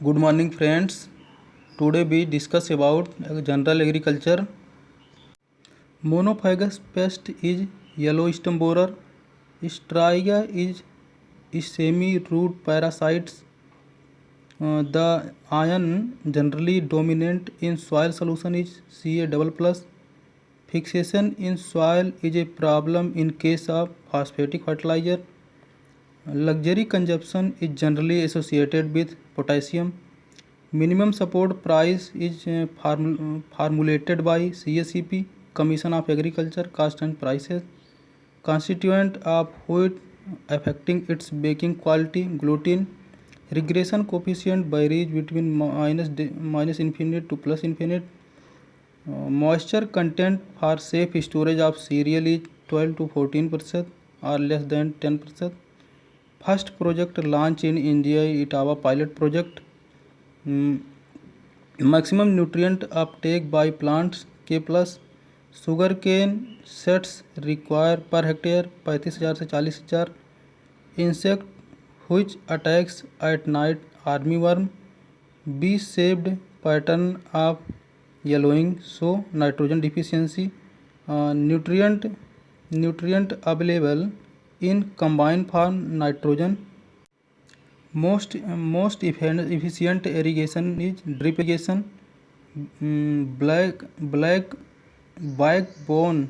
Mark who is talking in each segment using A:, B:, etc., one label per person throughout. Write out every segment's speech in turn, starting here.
A: Good morning, friends. Today we discuss about general agriculture. Monophagous pest is yellow stem borer. Striga is semi-root parasites. The ion generally dominant in soil solution is Ca double plus. Fixation in soil is a problem in case of phosphatic fertilizer. Luxury consumption is generally associated with potassium. Minimum support price is formulated by CSCP, Commission of Agriculture, Cost and Prices. Constituent of wheat affecting its baking quality, gluten. Regression coefficient varies between minus infinite to plus infinite. Moisture content for safe storage of cereal is 12 to 14% or less than 10%. First project launch in India, Etava pilot project. Maximum nutrient uptake by plants K plus. Sugarcane sets require पर hectare 35,000 से 40,000. Insect which attacks at night army worm. Bee shaped pattern of yellowing show nitrogen deficiency. Nutrient available in combine for nitrogen. Most efficient irrigation is drip irrigation. Black backbone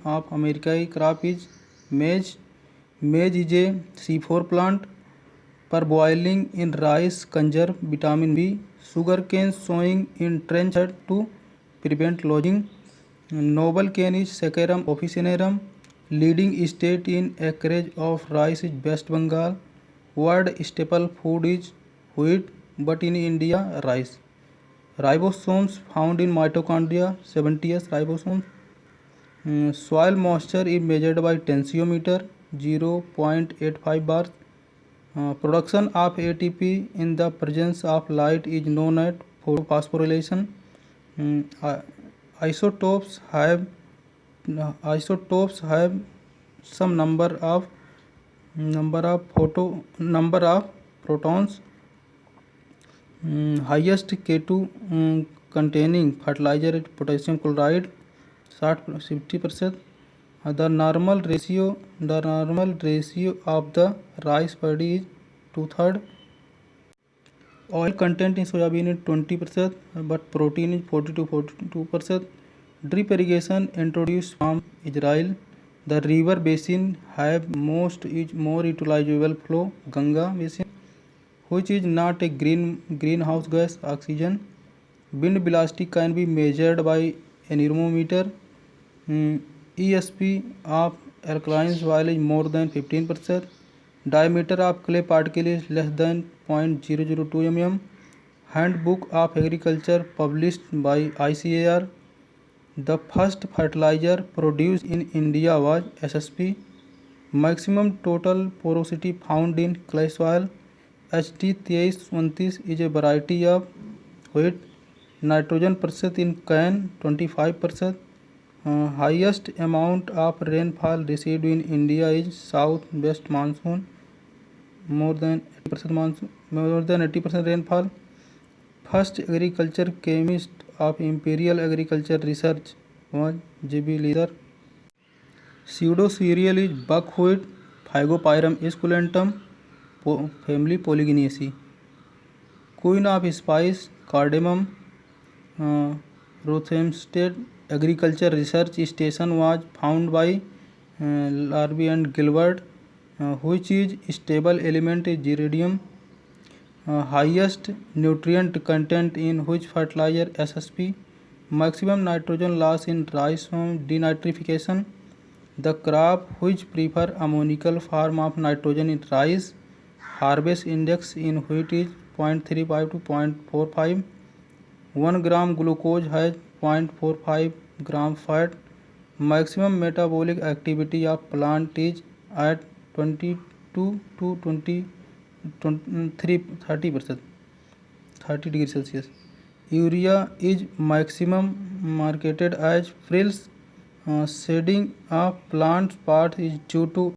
A: of American crop is maize. Maize is a C4 plant. Parboiling in rice conserve vitamin B. Sugarcane sowing in trench to prevent lodging. Noble cane is Saccharum officinarum. Leading state in acreage of rice is West Bengal. World staple food is wheat, but in India rice. Ribosomes found in mitochondria, 70s ribosomes. Soil moisture is measured by tensiometer, 0.85 bars. Production of ATP in the presence of light is known as phosphorylation. Isotopes have some number of protons. Highest K2 containing fertilizer is potassium chloride, 60%. The normal ratio of the rice paddy is 2/3. Oil content in soybean is 20%, but protein is 40 to 42%. Drip irrigation introduced from Israel. The river basin have more utilizable flow, Ganga basin, which is not a greenhouse gas oxygen. Wind velocity can be measured by anemometer. ESP of alkaline soil is more than 15%. Diameter of clay particle is less than 0.002 mm. Handbook of Agriculture published by ICAR. The first fertilizer produced in India was SSP. Maximum total porosity found in clay soil. HT 2329 is a variety of wheat. Nitrogen percent in cane 25%. Highest amount of rainfall received in India is southwest monsoon, more than 80% rainfall. First agriculture chemist of Imperial Agriculture Research was J.B. Leather. Pseudo cereal is buckwheat, Phagopyrum esculentum, family Polyginaceae. Queen of spice, cardamom. Rothamsted Agriculture Research Station was found by Larby and Gilbert, which is stable element is iridium. Highest nutrient content in which fertilizer SSP. Maximum nitrogen loss in rice from denitrification. The crop which prefer ammonical form of nitrogen in rice. Harvest index in wheat is 0.35 to 0.45. 1 gram glucose has 0.45 gram fat. Maximum metabolic activity of plant is at 22 to 30%, 30 degrees Celsius. Urea is maximum marketed as frills. Shedding of plant parts is due to